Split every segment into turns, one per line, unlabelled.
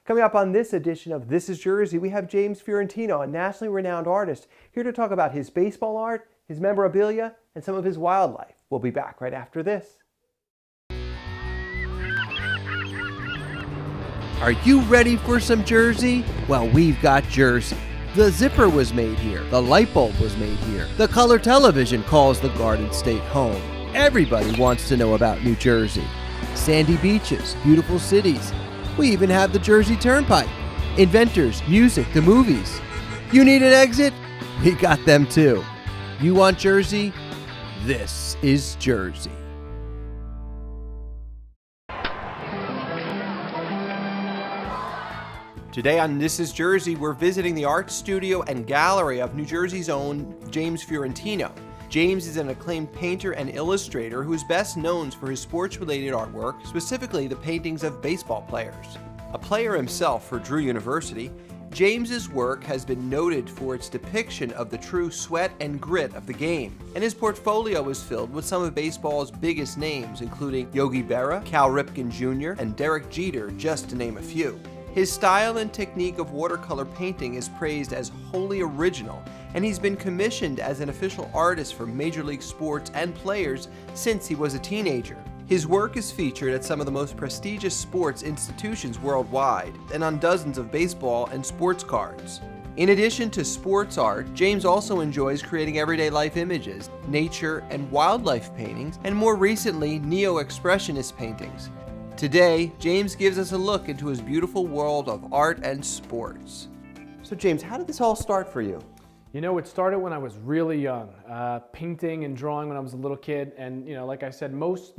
Coming up on this edition of This is Jersey, we have James Fiorentino, a nationally renowned artist, here to talk about his baseball art, his memorabilia, and some of his wildlife. We'll be back right after this.
Are you ready for some Jersey? Well, we've got Jersey. The zipper was made here. The light bulb was made here. The color television calls the Garden State home. Everybody wants to know about New Jersey. Sandy beaches, beautiful cities. We even have the Jersey Turnpike. Inventors, music, the movies. You need an exit? We got them too. You want Jersey? This is Jersey.
Today on This is Jersey, we're visiting the art studio and gallery of New Jersey's own James Fiorentino. James is an acclaimed painter and illustrator who is best known for his sports-related artwork, specifically the paintings of baseball players. A player himself for Drew University, James's work has been noted for its depiction of the true sweat and grit of the game, and his portfolio is filled with some of baseball's biggest names, including Yogi Berra, Cal Ripken Jr., and Derek Jeter, just to name a few. His style and technique of watercolor painting is praised as wholly original, and he's been commissioned as an official artist for Major League sports and players since he was a teenager. His work is featured at some of the most prestigious sports institutions worldwide, and on dozens of baseball and sports cards. In addition to sports art, James also enjoys creating everyday life images, nature and wildlife paintings, and more recently, neo-expressionist paintings. Today, James gives us a look into his beautiful world of art and sports. So James, how did this all start for you?
You know, it started when I was really young, painting and drawing when I was a little kid. And, you know, like I said, most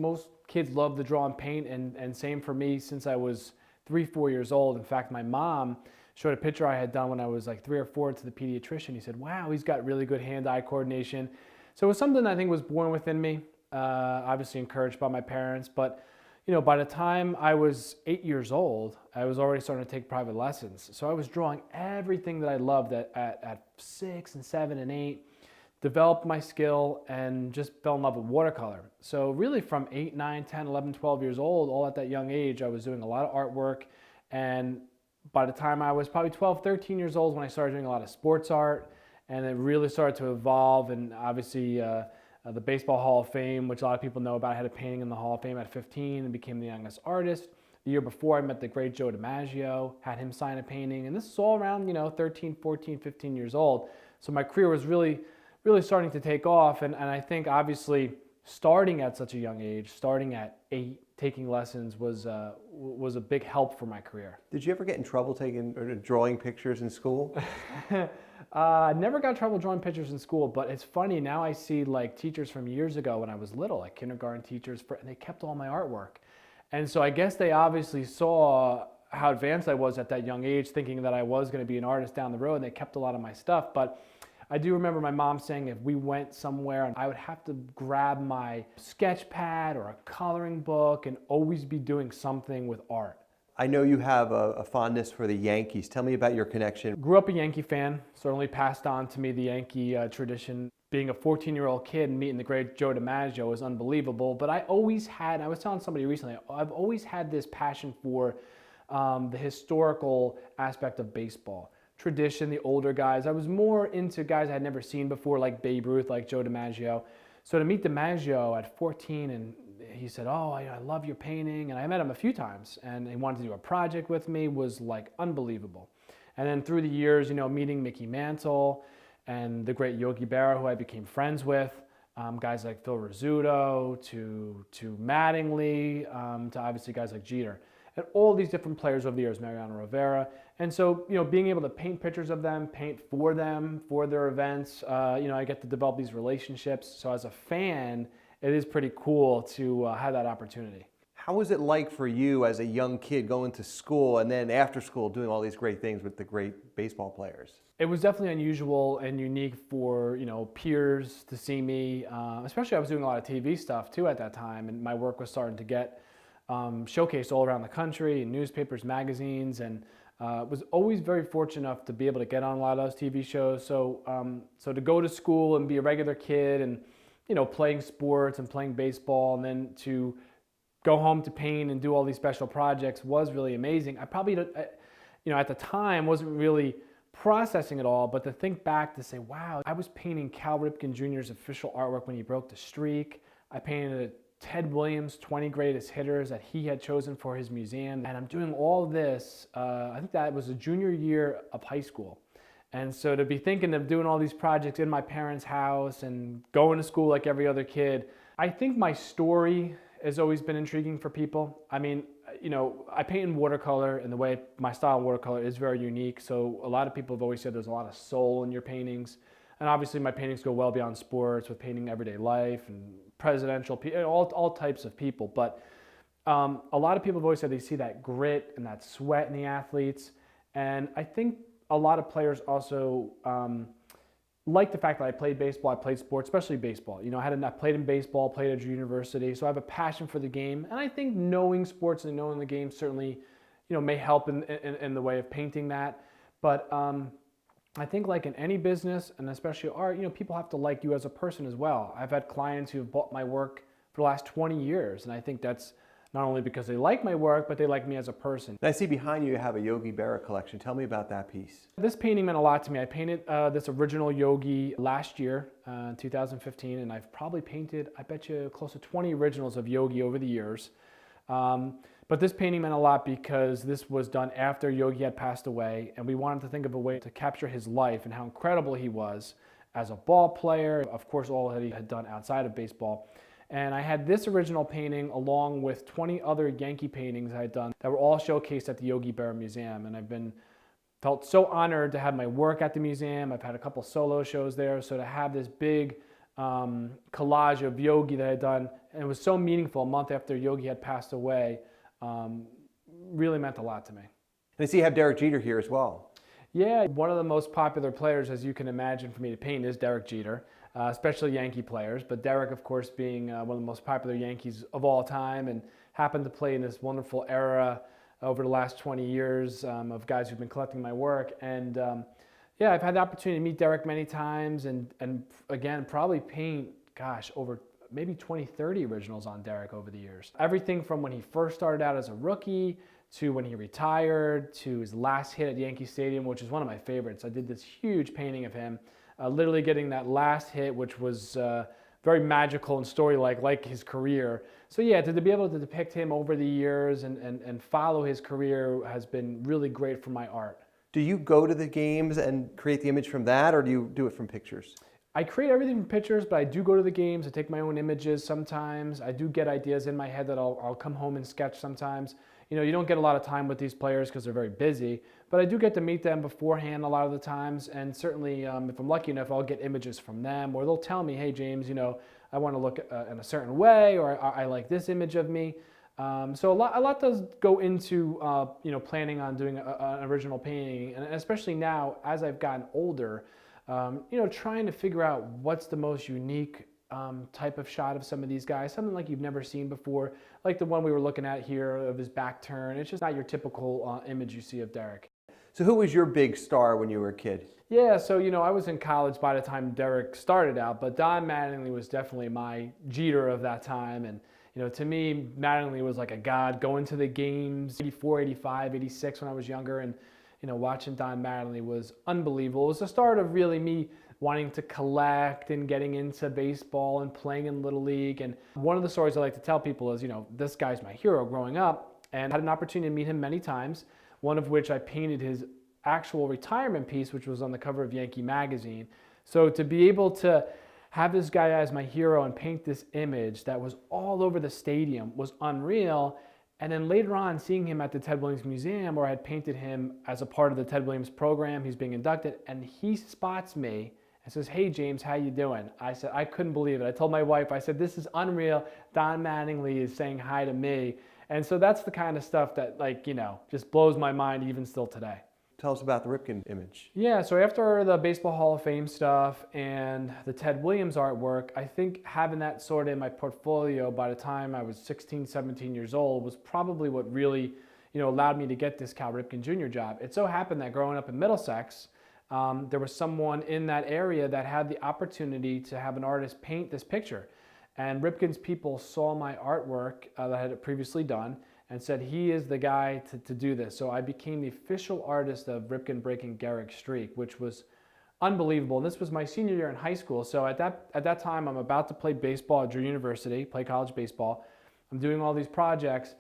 kids love to draw and paint, and same for me since I was 3-4 years old. In fact, my mom showed a picture I had done when I was like 3 or 4 to the pediatrician. He said, wow, he's got really good hand-eye coordination. So it was something I think was born within me, obviously encouraged by my parents. But you know, by the time I was 8 years old, I was already starting to take private lessons. So I was drawing everything that I loved at 6 and 7 and 8, developed my skill, and just fell in love with watercolor. So really from 8, 9, 10, 11, 12 years old, all at that young age, I was doing a lot of artwork. And by the time I was probably 12, 13 years old, when I started doing a lot of sports art, and it really started to evolve, and obviously, the Baseball Hall of Fame, which a lot of people know about. I had a painting in the Hall of Fame at 15 and became the youngest artist. The year before, I met the great Joe DiMaggio, had him sign a painting, and this is all around, you know, 13, 14, 15 years old. So my career was really starting to take off, and I think obviously starting at such a young age, starting at 8, taking lessons was a big help for my career.
Did you ever get in trouble taking or drawing pictures in school?
I never got in trouble drawing pictures in school, but it's funny, now I see like teachers from years ago when I was little, like kindergarten teachers, and they kept all my artwork. And so I guess they obviously saw how advanced I was at that young age, thinking that I was going to be an artist down the road, and they kept a lot of my stuff. But I do remember my mom saying if we went somewhere, I would have to grab my sketch pad or a coloring book and always be doing something with art.
I know you have a fondness for the Yankees. Tell me about your connection.
Grew up a Yankee fan, certainly passed on to me the Yankee tradition. Being a 14-year-old kid and meeting the great Joe DiMaggio was unbelievable, but I always had, I was telling somebody recently, I've always had this passion for the historical aspect of baseball. Tradition, the older guys. I was more into guys I had never seen before, like Babe Ruth, like Joe DiMaggio. So to meet DiMaggio at 14, and he said, oh, I love your painting, and I met him a few times, and he wanted to do a project with me, was like unbelievable. And then through the years, you know, meeting Mickey Mantle and the great Yogi Berra, who I became friends with, guys like Phil Rizzuto, to Mattingly, to obviously guys like Jeter. And all these different players over the years, Mariano Rivera. And so, you know, being able to paint pictures of them, paint for them, for their events, you know, I get to develop these relationships. So as a fan, it is pretty cool to have that opportunity.
How was it like for you as a young kid going to school and then after school doing all these great things with the great baseball players?
It was definitely unusual and unique for, you know, peers to see me, especially I was doing a lot of TV stuff too at that time, and my work was starting to get showcased all around the country in newspapers, magazines, and was always very fortunate enough to be able to get on a lot of those TV shows. So, so to go to school and be a regular kid and, you know, playing sports and playing baseball, and then to go home to paint and do all these special projects was really amazing. at the time wasn't really processing it all, but to think back to say, wow, I was painting Cal Ripken Jr.'s official artwork when he broke the streak. I painted Ted Williams' 20 greatest hitters that he had chosen for his museum. And I'm doing all this, I think that was a junior year of high school. And so to be thinking of doing all these projects in my parents' house and going to school like every other kid, I think my story has always been intriguing for people. I mean, I paint in watercolor, and the way my style of watercolor is very unique. So a lot of people have always said there's a lot of soul in your paintings. And obviously my paintings go well beyond sports, with painting everyday life and presidential, all types of people. But a lot of people have always said they see that grit and that sweat in the athletes. And I think a lot of players also like the fact that I played baseball, I played sports, especially baseball. I played in baseball, played at university, so I have a passion for the game. And I think knowing sports and knowing the game certainly, may help in the way of painting that. But I think like in any business, and especially art, people have to like you as a person as well. I've had clients who have bought my work for the last 20 years, and I think that's not only because they like my work, but they like me as a person.
And I see behind you have a Yogi Berra collection. Tell me about that piece.
This painting meant a lot to me. I painted this original Yogi last year, 2015, and I've probably painted, I bet you, close to 20 originals of Yogi over the years. But this painting meant a lot because this was done after Yogi had passed away, and we wanted to think of a way to capture his life and how incredible he was as a ball player, of course all that he had done outside of baseball. And I had this original painting along with 20 other Yankee paintings I had done that were all showcased at the Yogi Berra Museum. And I've felt so honored to have my work at the museum. I've had a couple solo shows there. So to have this big collage of Yogi that I had done, and it was so meaningful a month after Yogi had passed away, really meant a lot to me.
And I see you have Derek Jeter here as well.
Yeah, one of the most popular players, as you can imagine, for me to paint is Derek Jeter. Especially Yankee players, but Derek, of course, being one of the most popular Yankees of all time, and happened to play in this wonderful era over the last 20 years of guys who've been collecting my work. And yeah, I've had the opportunity to meet Derek many times, and again, probably paint, over maybe 20, 30 originals on Derek over the years. Everything from when he first started out as a rookie, to when he retired, to his last hit at Yankee Stadium, which is one of my favorites. I did this huge painting of him. Literally getting that last hit, which was very magical and story-like, like his career. So yeah, to be able to depict him over the years and follow his career has been really great for my art.
Do you go to the games and create the image from that, or do you do it from pictures?
I create everything from pictures, but I do go to the games. I take my own images sometimes. I do get ideas in my head that I'll come home and sketch sometimes. You don't get a lot of time with these players because they're very busy, but I do get to meet them beforehand a lot of the times, and certainly if I'm lucky enough, I'll get images from them, or they'll tell me, hey James, I want to look in a certain way, or I like this image of me. So a lot does go into planning on doing an original painting, and especially now as I've gotten older, trying to figure out what's the most unique type of shot of some of these guys, something like you've never seen before, like the one we were looking at here of his back turn. It's just not your typical image you see of Derek.
So who was your big star when you were a kid?
Yeah, so I was in college by the time Derek started out, but Don Mattingly was definitely my Jeter of that time. And to me, Mattingly was like a god, going to the games 84, 85, 86 when I was younger, and watching Don Mattingly was unbelievable. It was the start of really me wanting to collect and getting into baseball and playing in Little League. And one of the stories I like to tell people is, this guy's my hero growing up, and I had an opportunity to meet him many times, one of which I painted his actual retirement piece, which was on the cover of Yankee magazine. So to be able to have this guy as my hero and paint this image that was all over the stadium was unreal. And then later on, seeing him at the Ted Williams Museum, where I had painted him as a part of the Ted Williams program, he's being inducted, and he spots me and says, hey James, how you doing? I said, I couldn't believe it. I told my wife, I said, this is unreal. Don Mattingly is saying hi to me. And so that's the kind of stuff that just blows my mind even still today.
Tell us about the Ripken image.
Yeah, so after the Baseball Hall of Fame stuff and the Ted Williams artwork, I think having that sort of in my portfolio by the time I was 16, 17 years old was probably what really, allowed me to get this Cal Ripken Jr. job. It so happened that growing up in Middlesex, there was someone in that area that had the opportunity to have an artist paint this picture. And Ripken's people saw my artwork that I had previously done, and said he is the guy to do this. So I became the official artist of Ripken Breaking Gehrig Streak, which was unbelievable. And this was my senior year in high school. So at that time, I'm about to play baseball at Drew University, play college baseball. I'm doing all these projects.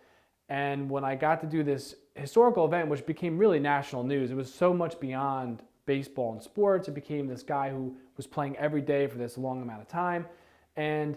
And when I got to do this historical event, which became really national news, it was so much beyond baseball and sports. It became this guy who was playing every day for this long amount of time. And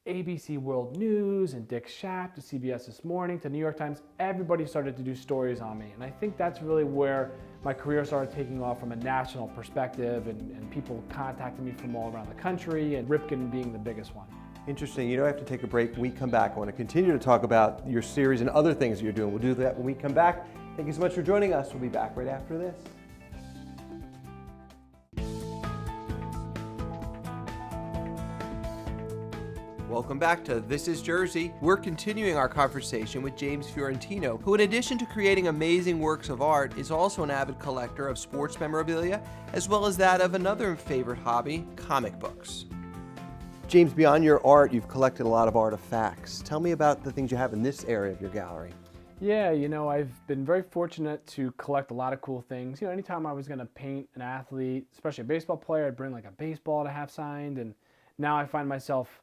ABC World News and Dick Schaap to CBS This Morning to New York Times, everybody started to do stories on me. And I think that's really where my career started taking off from a national perspective, and people contacting me from all around the country, and Ripken being the biggest one.
Interesting. You know, I have to take a break. When we come back, I want to continue to talk about your series and other things you're doing. We'll do that when we come back. Thank you so much for joining us. We'll be back right after this. Welcome back to This is Jersey. We're continuing our conversation with James Fiorentino, who in addition to creating amazing works of art, is also an avid collector of sports memorabilia, as well as that of another favorite hobby, comic books. James, beyond your art, you've collected a lot of artifacts. Tell me about the things you have in this area of your gallery.
Yeah, you know, I've been very fortunate to collect a lot of cool things. You know, anytime I was going to paint an athlete, especially a baseball player, I'd bring like a baseball to have signed, and now I find myself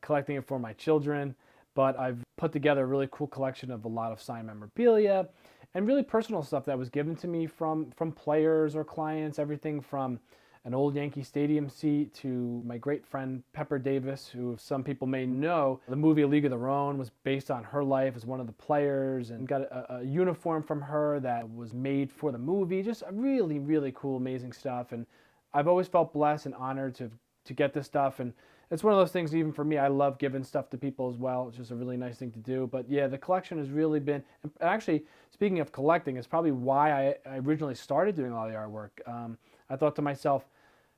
collecting it for my children. But I've put together a really cool collection of a lot of signed memorabilia and really personal stuff that was given to me from players or clients, everything from an old Yankee Stadium seat to my great friend Pepper Davis, who some people may know. The movie A League of Their Own was based on her life as one of the players, and got a uniform from her that was made for the movie. Just really, really cool, amazing stuff. And I've always felt blessed and honored to get this stuff. And it's one of those things, even for me, I love giving stuff to people as well. It's just a really nice thing to do. But yeah, the collection has really been, and actually, speaking of collecting, it's probably why I originally started doing all the artwork. I thought to myself,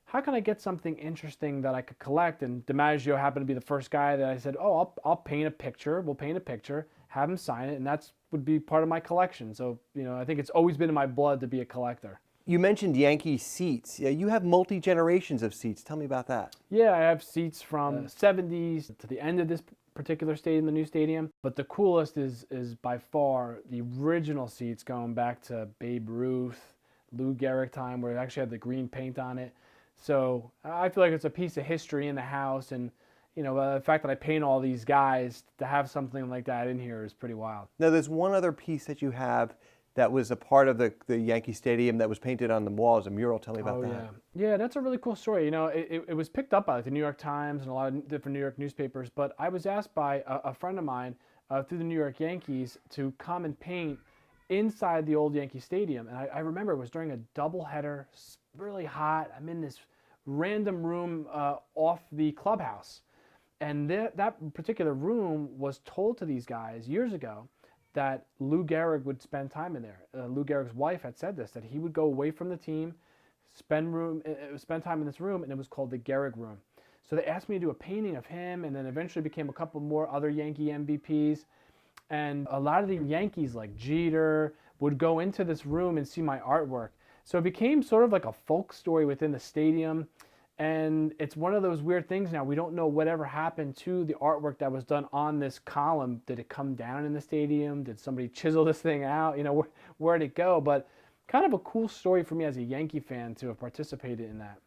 how can I get something interesting that I could collect? And DiMaggio happened to be the first guy that I said, oh, I'll paint a picture. We'll paint a picture, have him sign it, and that's would be part of my collection. So, you know, I think it's always been in my blood to be a collector.
You mentioned Yankee seats. Yeah, you have multi-generations of seats. Tell me about that.
Yeah, I have seats from the 70s to the end of this particular stadium, the new stadium. But the coolest is by far the original seats going back to Babe Ruth, Lou Gehrig time, where it actually had the green paint on it. So I feel like it's a piece of history in the house, and you know, the fact that I paint all these guys, to have something like that in here is pretty wild.
Now, there's one other piece that you have that was a part of the Yankee Stadium that was painted on the wall as a mural. Tell me about that.
Yeah, that's a really cool story. You know, it was picked up by like the New York Times and a lot of different New York newspapers, but I was asked by a friend of mine through the New York Yankees to come and paint inside the old Yankee Stadium. And I remember it was during a doubleheader, really hot. I'm in this random room off the clubhouse. And that particular room was told to these guys years ago that Lou Gehrig would spend time in there. Lou Gehrig's wife had said this, that he would go away from the team, spend time in this room, and it was called the Gehrig Room. So they asked me to do a painting of him, and then eventually became a couple more other Yankee MVPs. And a lot of the Yankees, like Jeter, would go into this room and see my artwork. So it became sort of like a folk story within the stadium. And it's one of those weird things now. We don't know whatever happened to the artwork that was done on this column. Did it come down in the stadium? Did somebody chisel this thing out? You know, where'd it go? But kind of a cool story for me as a Yankee fan to have participated in that.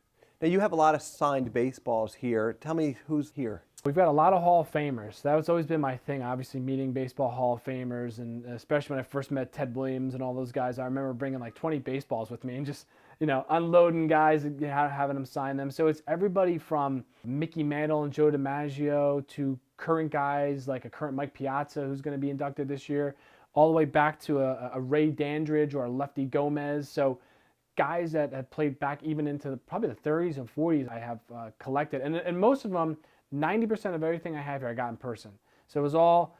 Now, you have a lot of signed baseballs here. Tell me who's here.
We've got a lot of Hall of Famers. That's always been my thing, obviously, meeting baseball Hall of Famers, and especially when I first met Ted Williams and all those guys. I remember bringing like 20 baseballs with me and just, you know, unloading guys and having them sign them. So it's everybody from Mickey Mantle and Joe DiMaggio to current guys like a current Mike Piazza, who's going to be inducted this year, all the way back to a Ray Dandridge or a Lefty Gomez. So guys that had played back even into probably the 30s and 40s I have collected. And most of them, 90% of everything I have here I got in person. So it was all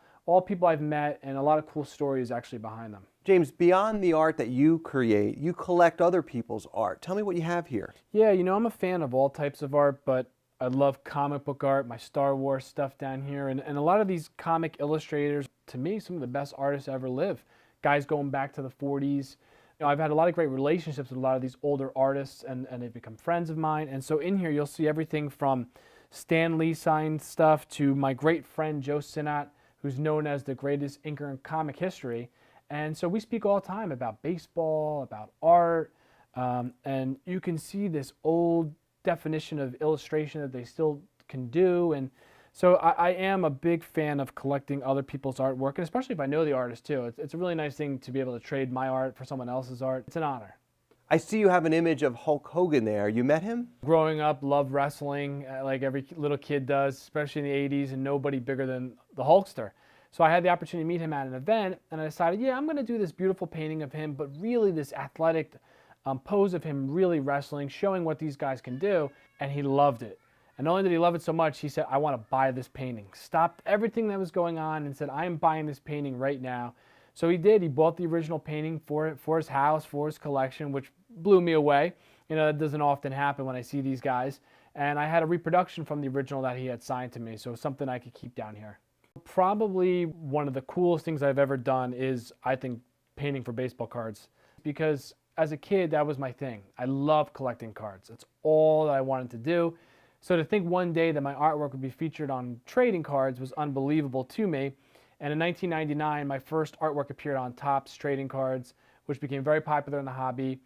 people I've met, and a lot of cool stories actually behind them.
James, beyond the art that you create, you collect other people's art. Tell me what you have here.
Yeah, you know, I'm a fan of all types of art, but I love comic book art, my Star Wars stuff down here, and a lot of these comic illustrators, to me, some of the best artists ever live. Guys going back to the 40s. You know, I've had a lot of great relationships with a lot of these older artists, and they've become friends of mine. And so in here, you'll see everything from Stan Lee signed stuff to my great friend Joe Sinnott, who's known as the greatest inker in comic history. And so we speak all the time about baseball, about art, and you can see this old definition of illustration that they still can do. And so I am a big fan of collecting other people's artwork, and especially if I know the artist too. It's a really nice thing to be able to trade my art for someone else's art. It's an honor.
I see you have an image of Hulk Hogan there. You met him?
Growing up, loved wrestling like every little kid does, especially in the 80s, and nobody bigger than the Hulkster. So I had the opportunity to meet him at an event, and I decided, yeah, I'm going to do this beautiful painting of him, but really this athletic pose of him really wrestling, showing what these guys can do, and he loved it. And not only did he love it so much, he said, I want to buy this painting. Stopped everything that was going on and said, I am buying this painting right now. So he did. He bought the original painting for his house, for his collection, which blew me away. You know, that doesn't often happen when I see these guys. And I had a reproduction from the original that he had signed to me, so something I could keep down here. Probably one of the coolest things I've ever done is, I think, painting for baseball cards. Because as a kid, that was my thing. I love collecting cards. That's all that I wanted to do. So to think one day that my artwork would be featured on trading cards was unbelievable to me. And in 1999, my first artwork appeared on Topps trading cards, which became very popular in the hobby.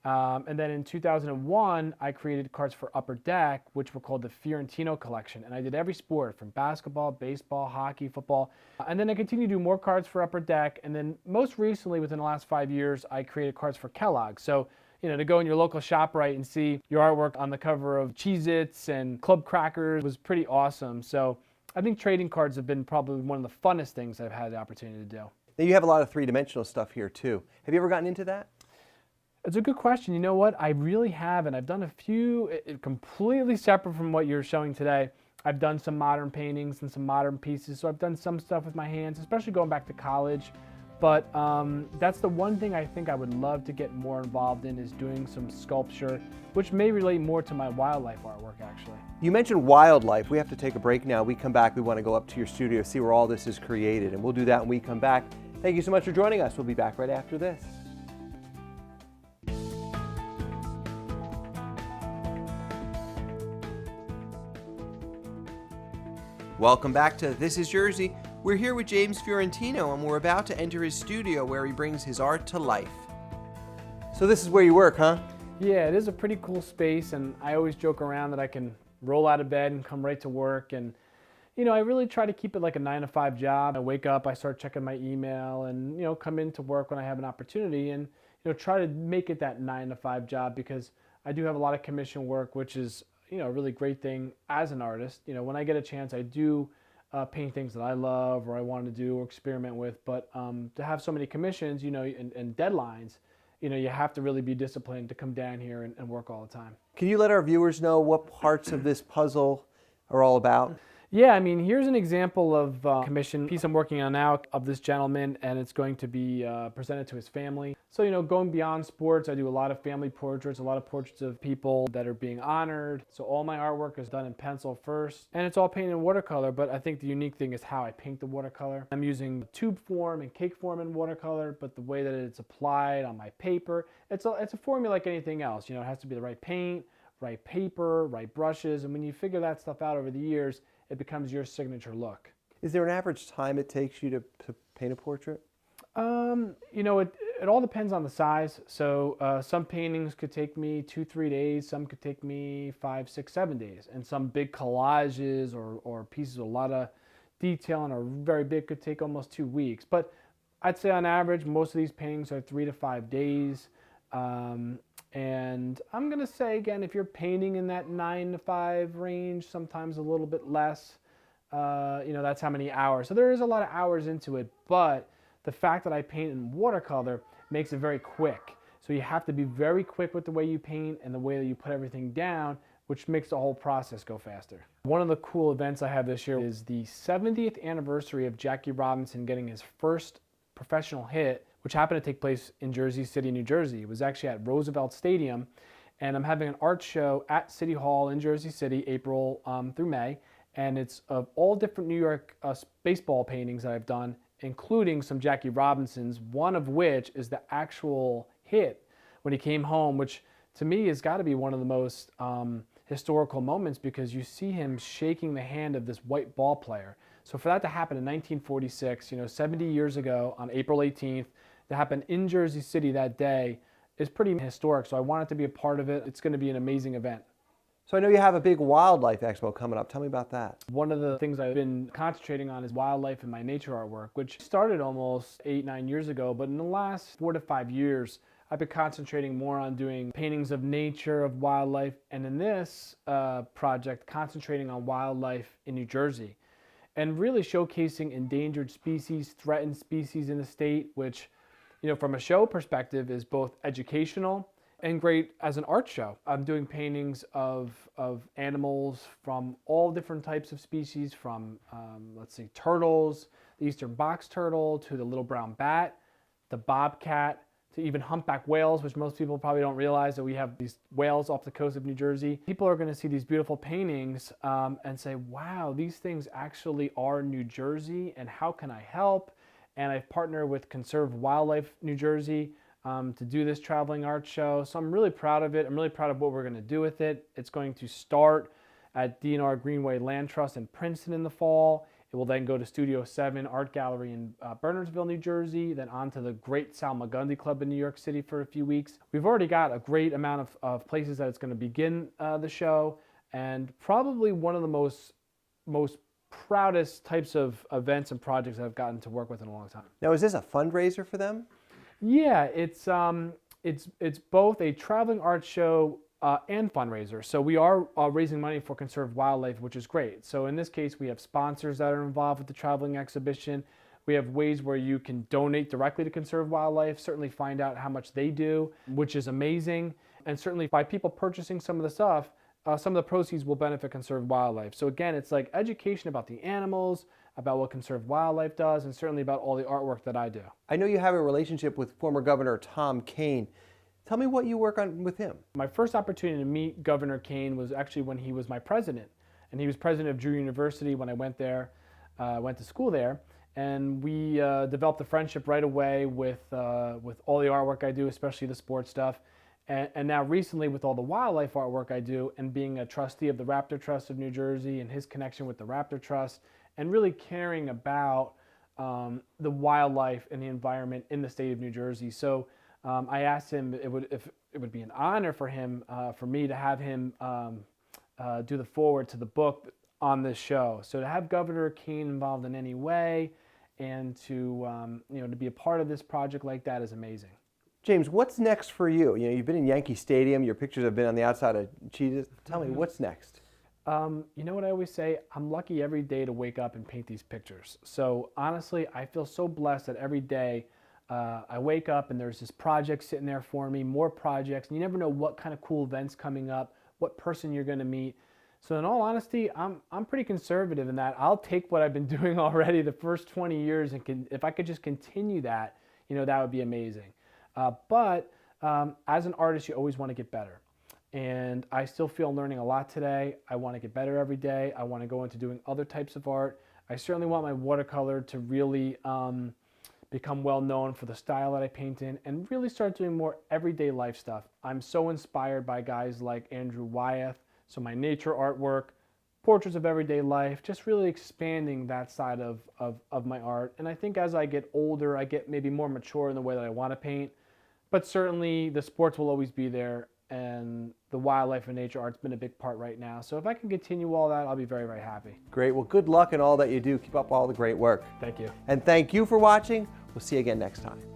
And then in 2001, I created cards for Upper Deck, which were called the Fiorentino collection. And I did every sport, from basketball, baseball, hockey, football. And then I continued to do more cards for Upper Deck. And then most recently, within the last 5 years, I created cards for Kellogg. So, you know, to go in your local ShopRite and see your artwork on the cover of Cheez-Its and Club Crackers was pretty awesome. So I think trading cards have been probably one of the funnest things I've had the opportunity to do.
Now you have a lot of three-dimensional stuff here too. Have you ever gotten into that?
It's a good question. You know what? I really haven't. I've done a few completely separate from what you're showing today. I've done some modern paintings and some modern pieces. So I've done some stuff with my hands, especially going back to college. But that's the one thing I think I would love to get more involved in, is doing some sculpture, which may relate more to my wildlife artwork, actually.
You mentioned wildlife. We have to take a break now. We come back, we want to go up to your studio, see where all this is created, and we'll do that when we come back. Thank you so much for joining us. We'll be back right after this. Welcome back to This is Jersey. We're here with James Fiorentino, and we're about to enter his studio where he brings his art to life. So this is where you work, huh?
Yeah, it is a pretty cool space, and I always joke around that I can roll out of bed and come right to work. And, you know, I really try to keep it like a 9-to-5 job. I wake up, I start checking my email, and, you know, come into work when I have an opportunity, and, you know, try to make it that 9-to-5 job, because I do have a lot of commission work, which is, you know, a really great thing as an artist. You know, when I get a chance, I do paint things that I love or I want to do or experiment with. But to have so many commissions, you know, and deadlines, you know, you have to really be disciplined to come down here and work all the time.
Can you let our viewers know what parts of this puzzle are all about?
Yeah, I mean, here's an example of a commission piece I'm working on now of this gentleman, and it's going to be presented to his family. So, you know, going beyond sports, I do a lot of family portraits, a lot of portraits of people that are being honored. So all my artwork is done in pencil first, and it's all painted in watercolor, but I think the unique thing is how I paint the watercolor. I'm using tube form and cake form in watercolor, but the way that it's applied on my paper, it's a formula like anything else. You know, it has to be the right paint, right paper, right brushes, and when you figure that stuff out over the years, it becomes your signature look.
Is there an average time it takes you to paint a portrait?
You know, it all depends on the size. So some paintings could take me 2-3 days. Some could take me 5, 6, 7 days. And some big collages or pieces with a lot of detail and are very big could take almost 2 weeks. But I'd say on average, most of these paintings are 3 to 5 days. And I'm going to say, again, if you're painting in that 9 to 5 range, sometimes a little bit less, you know, that's how many hours. So there is a lot of hours into it, but the fact that I paint in watercolor makes it very quick. So you have to be very quick with the way you paint and the way that you put everything down, which makes the whole process go faster. One of the cool events I have this year is the 70th anniversary of Jackie Robinson getting his first professional hit, which happened to take place in Jersey City, New Jersey. It was actually at Roosevelt Stadium, and I'm having an art show at City Hall in Jersey City, April through May, and it's of all different New York baseball paintings that I've done, including some Jackie Robinsons, one of which is the actual hit when he came home, which to me has got to be one of the most historical moments, because you see him shaking the hand of this white ball player. So for that to happen in 1946, 70 years ago on April 18th, to happen in Jersey City that day is pretty historic. So I wanted to be a part of it. It's going to be an amazing event.
So I know you have a big wildlife expo coming up. Tell me about that.
One of the things I've been concentrating on is wildlife in my nature artwork, which started almost 8-9 years ago, but in the last 4 to 5 years, I've been concentrating more on doing paintings of nature, of wildlife, and in this project, concentrating on wildlife in New Jersey, and really showcasing endangered species, threatened species in the state, which, from a show perspective is both educational and great as an art show. I'm doing paintings of animals from all different types of species, from, let's see, turtles, the eastern box turtle, to the little brown bat, the bobcat, to even humpback whales, which most people probably don't realize that we have these whales off the coast of New Jersey. People are going to see these beautiful paintings and say, wow, these things actually are New Jersey, and how can I help? And I've partnered with Conserve Wildlife New Jersey to do this traveling art show. So I'm really proud of it. I'm really proud of what we're going to do with it. It's going to start at DNR Greenway Land Trust in Princeton in the fall. It will then go to Studio 7 Art Gallery in Bernardsville, New Jersey, then on to the Great Sal Magundy Club in New York City for a few weeks. We've already got a great amount of places that it's going to begin the show, and probably one of the most proudest types of events and projects I've gotten to work with in a long time.
Now, is this a fundraiser for them?
Yeah, it's both a traveling art show and fundraiser. So we are raising money for Conserve Wildlife, which is great. So in this case, we have sponsors that are involved with the traveling exhibition. We have ways where you can donate directly to Conserve Wildlife, certainly find out how much they do, which is amazing. And certainly by people purchasing some of the stuff, some of the proceeds will benefit Conserve Wildlife. So again, it's like education about the animals, about what Conserve Wildlife does, and certainly about all the artwork that I do.
I know you have a relationship with former Governor Tom Kean. Tell me what you work on with him.
My first opportunity to meet Governor Kean was actually when he was my president. And he was president of Drew University when I went there, went to school there. And we developed a friendship right away with all the artwork I do, especially the sports stuff. And now recently with all the wildlife artwork I do, and being a trustee of the Raptor Trust of New Jersey and his connection with the Raptor Trust, and really caring about the wildlife and the environment in the state of New Jersey. So I asked him if it would be an honor for him, for me to have him do the foreword to the book on this show. So to have Governor Kean involved in any way, and to to be a part of this project like that is amazing.
James, what's next for you? You've been in Yankee Stadium. Your pictures have been on the outside of cheeses. Tell me, what's next?
You know what I always say? I'm lucky every day to wake up and paint these pictures. So honestly, I feel so blessed that every day I wake up and there's this project sitting there for me, more projects, and you never know what kind of cool events coming up, what person you're going to meet. So in all honesty, I'm pretty conservative in that. I'll take what I've been doing already the first 20 years, and if I could just continue that, that would be amazing. But as an artist, you always want to get better. And I still feel I'm learning a lot today. I want to get better every day. I want to go into doing other types of art. I certainly want my watercolor to really become well known for the style that I paint in, and really start doing more everyday life stuff. I'm so inspired by guys like Andrew Wyeth. So my nature artwork, portraits of everyday life, just really expanding that side of my art. And I think as I get older, I get maybe more mature in the way that I want to paint. But certainly the sports will always be there, and the wildlife and nature art's been a big part right now. So if I can continue all that, I'll be very, very happy.
Great. Well, good luck in all that you do. Keep up all the great work.
Thank you.
And thank you for watching. We'll see you again next time.